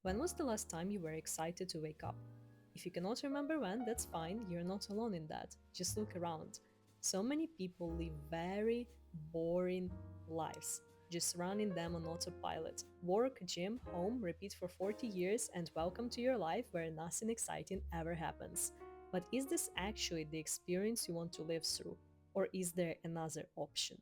When was the last time you were excited to wake up? If you cannot remember when, that's fine, you're not alone in that. Just look around. So many people live very boring lives, just running them on autopilot. Work, gym, home, repeat for 40 years, and welcome to your life where nothing exciting ever happens. But is this actually the experience you want to live through? Or is there another option?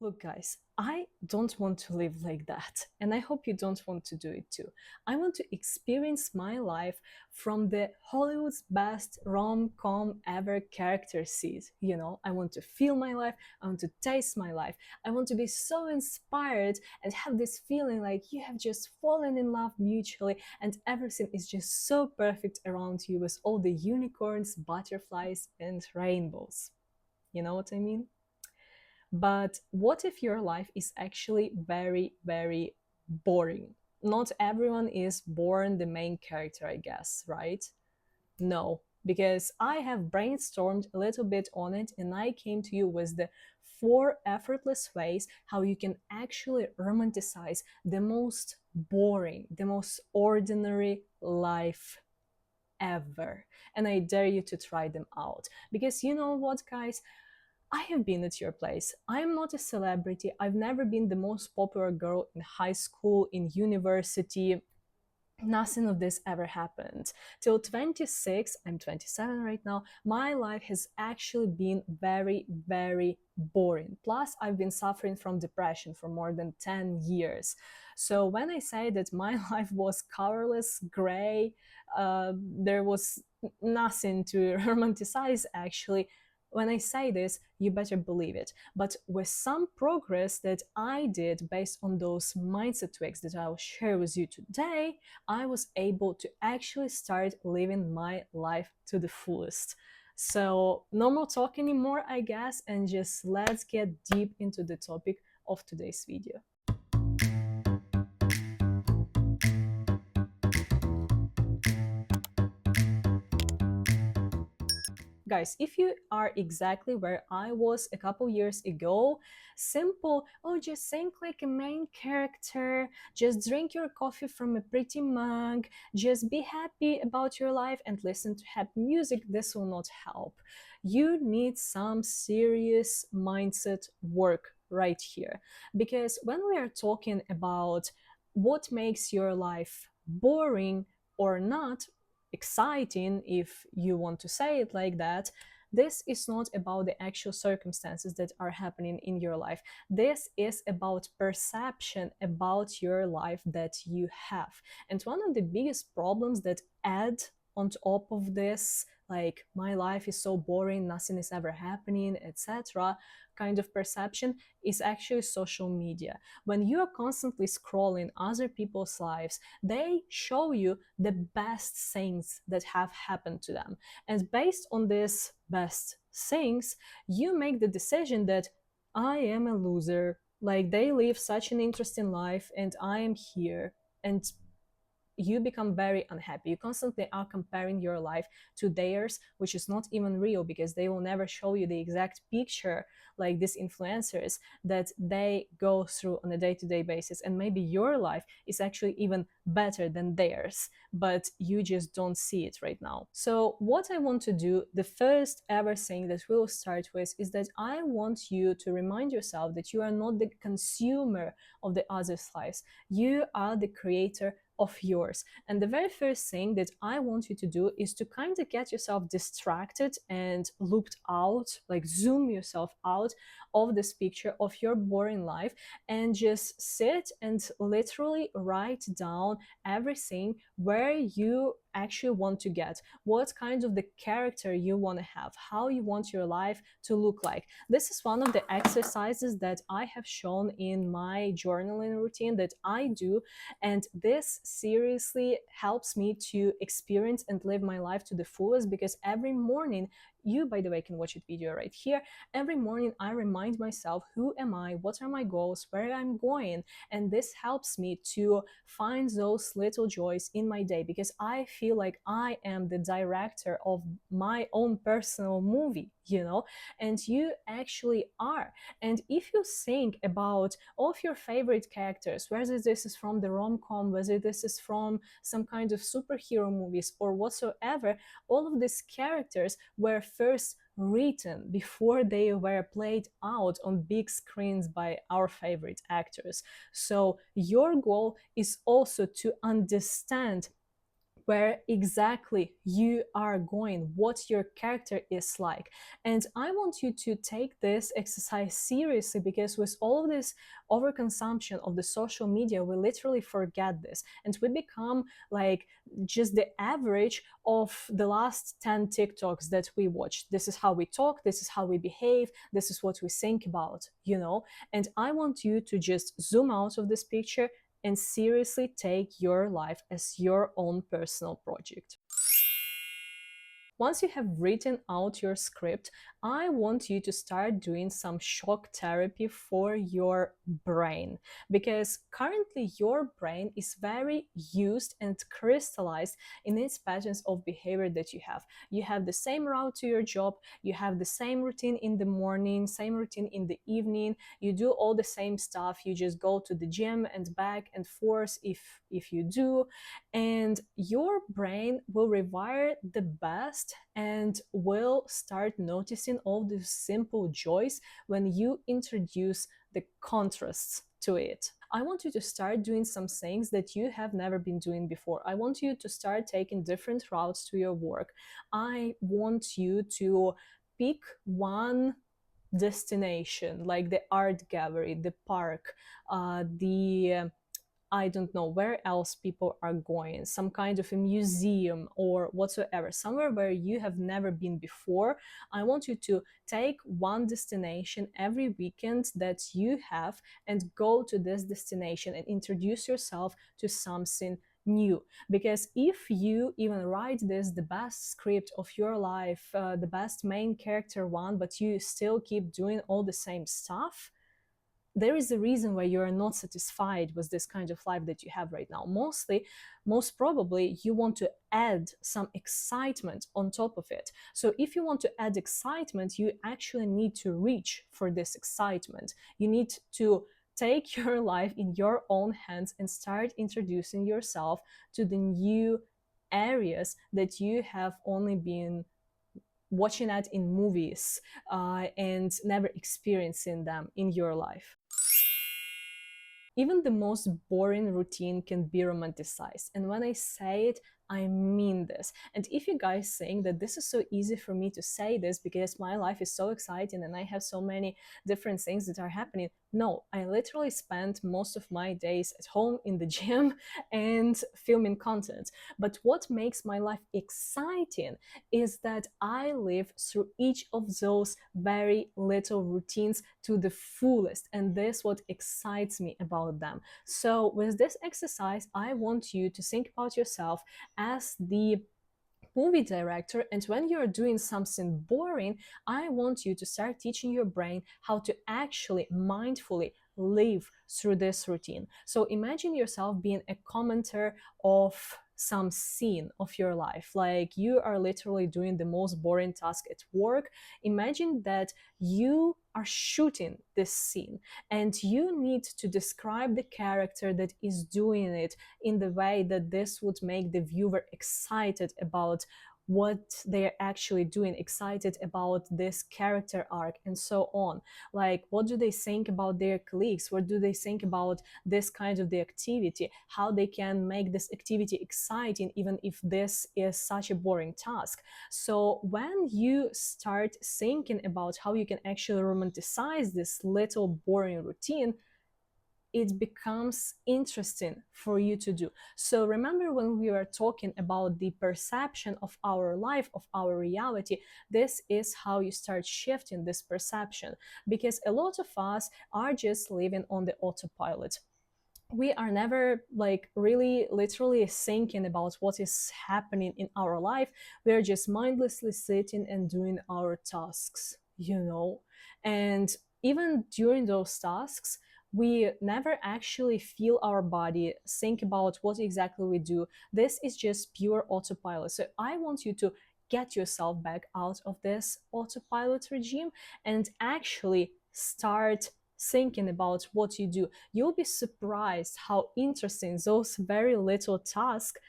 Look, guys, I don't want to live like that, and I hope you don't want to do it too. I want to experience my life from the Hollywood's best rom-com ever character sees. I want to feel my life, I want to taste my life, I want to be so inspired and have this feeling like you have just fallen in love mutually and everything is just so perfect around you with all the unicorns, butterflies, and rainbows. You know what I mean? But what if your life is actually very, very boring? Not everyone is born the main character, I guess, right? No, because I have brainstormed a little bit on it and I came to you with the four effortless ways how you can actually romanticize the most boring, the most ordinary life ever. And I dare you to try them out. Because you know what, guys? I have been at your place. I am not a celebrity. I've never been the most popular girl in high school, in university. Nothing of this ever happened. Till 26, I'm 27 right now, my life has actually been very, very boring. Plus, I've been suffering from depression for more than 10 years. So when I say that my life was colorless, gray, there was nothing to romanticize actually, when I say this, you better believe it. But with some progress that I did based on those mindset tweaks that I will share with you today, I was able to actually start living my life to the fullest. So, no more talk anymore, I guess, and just let's get deep into the topic of today's video. Guys, if you are exactly where I was a couple years ago, simple, oh, just think like a main character, just drink your coffee from a pretty mug, just be happy about your life and listen to happy music, this will not help. You need some serious mindset work right here. Because when we are talking about what makes your life boring or not, exciting, if you want to say it like that, this is not about the actual circumstances that are happening in your life. This is about perception about your life that you have. And one of the biggest problems that add on top of this, like my life is so boring, nothing is ever happening, etc., kind of perception, is actually social media. When you are constantly scrolling other people's lives, they show you the best things that have happened to them. And based on these best things, you make the decision that I am a loser. Like they live such an interesting life and I am here. And you become very unhappy. You constantly are comparing your life to theirs, which is not even real because they will never show you the exact picture like these influencers that they go through on a day-to-day basis. And maybe your life is actually even better than theirs, but you just don't see it right now. So what I want to do, the first ever thing that we'll start with, is that I want you to remind yourself that you are not the consumer of the other's lives. You are the creator of yours. And the very first thing that I want you to do is to kind of get yourself distracted and looked out, like zoom yourself out of this picture of your boring life and just sit and literally write down everything where you actually want to get, what kind of the character you want to have, how you want your life to look like. This is one of the exercises that I have shown in my journaling routine that I do, and this seriously helps me to experience and live my life to the fullest, because every morning, you by the way can watch it video right here, every morning I remind myself who am I, what are my goals, where I'm going, and this helps me to find those little joys in my day, because I feel like I am the director of my own personal movie. and you actually are. And if you think about all of your favorite characters, whether this is from the rom-com, whether this is from some kind of superhero movies or whatsoever, all of these characters were first written before they were played out on big screens by our favorite actors. So your goal is also to understand where exactly you are going, what your character is like. And I want you to take this exercise seriously, because with all of this overconsumption of the social media, we literally forget this and we become like just the average of the last 10 TikToks that we watched. This is how we talk, this is how we behave, this is what we think about. And I want you to just zoom out of this picture and seriously take your life as your own personal project. Once you have written out your script, I want you to start doing some shock therapy for your brain, because currently your brain is very used and crystallized in its patterns of behavior that you have. You have the same route to your job, you have the same routine in the morning, same routine in the evening, you do all the same stuff, you just go to the gym and back and forth if you do, and your brain will rewire the best and will start noticing all these simple joys when you introduce the contrasts to it. I want you to start doing some things that you have never been doing before. I want you to start taking different routes to your work. I want you to pick one destination, like the art gallery, the park, the I don't know where else people are going, some kind of a museum or whatsoever, somewhere where you have never been before. I want you to take one destination every weekend that you have and go to this destination and introduce yourself to something new. Because if you even write this the best script of your life, the best main character one, but you still keep doing all the same stuff, there is a reason why you are not satisfied with this kind of life that you have right now. Most probably, you want to add some excitement on top of it. So if you want to add excitement, you actually need to reach for this excitement. You need to take your life in your own hands and start introducing yourself to the new areas that you have only been watching at in movies, and never experiencing them in your life. Even the most boring routine can be romanticized. And when I say it, I mean this. And if you guys think that this is so easy for me to say this because my life is so exciting and I have so many different things that are happening, no, I literally spend most of my days at home in the gym and filming content. But what makes my life exciting is that I live through each of those very little routines to the fullest, and this is what excites me about them. So with this exercise, I want you to think about yourself as the movie director, and when you're doing something boring, I want you to start teaching your brain how to actually mindfully live through this routine. So imagine yourself being a commenter of some scene of your life, like you are literally doing the most boring task at work. Imagine that you are shooting this scene and you need to describe the character that is doing it in the way that this would make the viewer excited about what they're actually doing, excited about this character arc, and so on. Like, what do they think about their colleagues? What do they think about this kind of the activity? How they can make this activity exciting, even if this is such a boring task. So when you start thinking about how you can actually romanticize this little boring routine, it becomes interesting for you to do. So remember, when we were talking about the perception of our life, of our reality, this is how you start shifting this perception, because a lot of us are just living on the autopilot. We are never like really literally thinking about what is happening in our life. We're just mindlessly sitting and doing our tasks. And even during those tasks, we never actually feel our body, think about what exactly we do. This is just pure autopilot. So I want you to get yourself back out of this autopilot regime and actually start thinking about what you do. You'll be surprised how interesting those very little tasks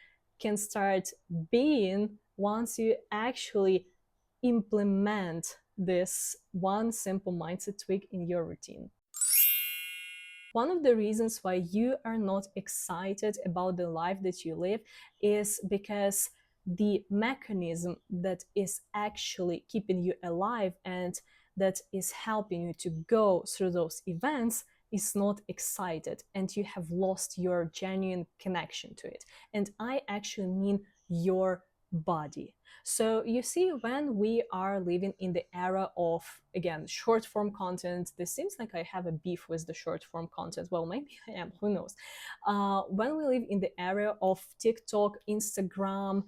can start being once you actually implement this one simple mindset tweak in your routine. One of the reasons why you are not excited about the life that you live is because the mechanism that is actually keeping you alive and that is helping you to go through those events is not excited, and you have lost your genuine connection to it. And I actually mean your body. So you see, when we are living in the era of, again, short form content, this seems like I have a beef with the short form content. Well, maybe I am, who knows? When we live in the era of TikTok, Instagram,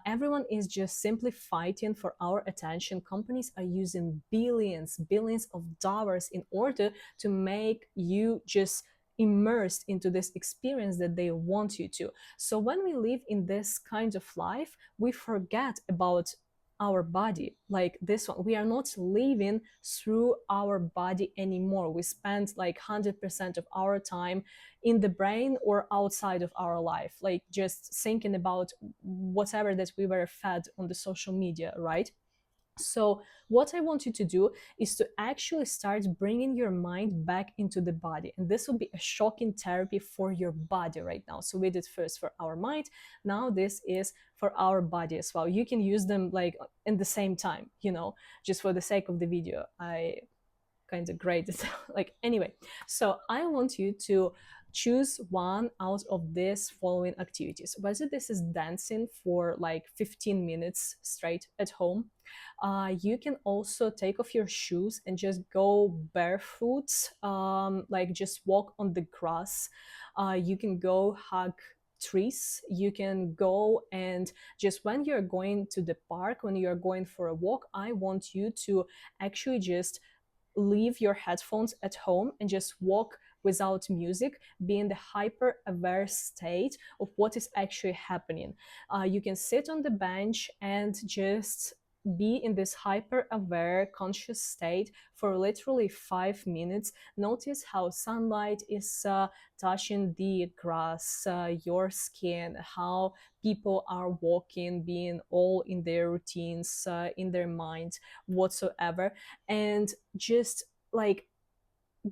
everyone is just simply fighting for our attention. Companies are using billions of dollars in order to make you just immersed into this experience that they want you to. So when we live in this kind of life, we forget about our body. Like this one, we are not living through our body anymore. We spend like 100% of our time in the brain or outside of our life, like just thinking about whatever that we were fed on the social media, right? So what I want you to do is to actually start bringing your mind back into the body. And this will be a shocking therapy for your body right now. So we did first for our mind. Now this is for our body as well. You can use them like in the same time, just for the sake of the video. I kind of great. Like, anyway, so I want you to choose one out of these following activities. Whether this is dancing for like 15 minutes straight at home, you can also take off your shoes and just go barefoot, like just walk on the grass. You can go hug trees. You can go and just, when you're going to the park, when you're going for a walk, I want you to actually just leave your headphones at home and just walk without music, be in the hyper aware state of what is actually happening. You can sit on the bench and just be in this hyper aware conscious state for literally 5 minutes. Notice how sunlight is touching the grass, your skin, how people are walking, being all in their routines, in their minds whatsoever, and just like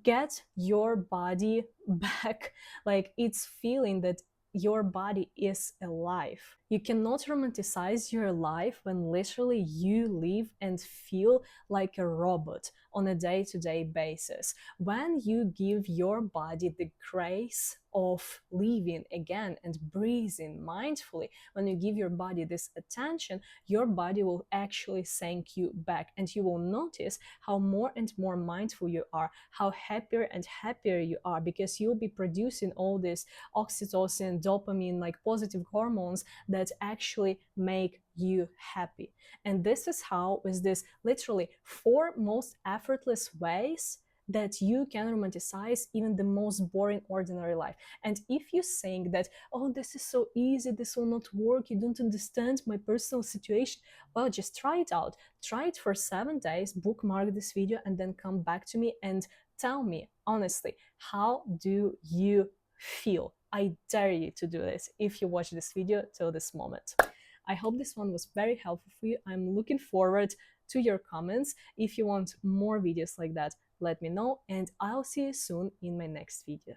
get your body back, like it's feeling that your body is alive. You cannot romanticize your life when literally you live and feel like a robot on a day-to-day basis. When you give your body the grace of living again and breathing mindfully, when you give your body this attention, your body will actually thank you back, and you will notice how more and more mindful you are, how happier and happier you are, because you'll be producing all this oxytocin, dopamine, like positive hormones that actually make you happy. And this is how, with this literally 4 most effortless ways that you can romanticize even the most boring ordinary life. And if you think that, oh, this is so easy, this will not work, you don't understand my personal situation, well, just try it out. Try it for 7 days, bookmark this video, and then come back to me and tell me honestly, how do you feel? I dare you to do this if you watch this video till this moment. I hope this one was very helpful for you. I'm looking forward to your comments. If you want more videos like that, let me know, and I'll see you soon in my next video.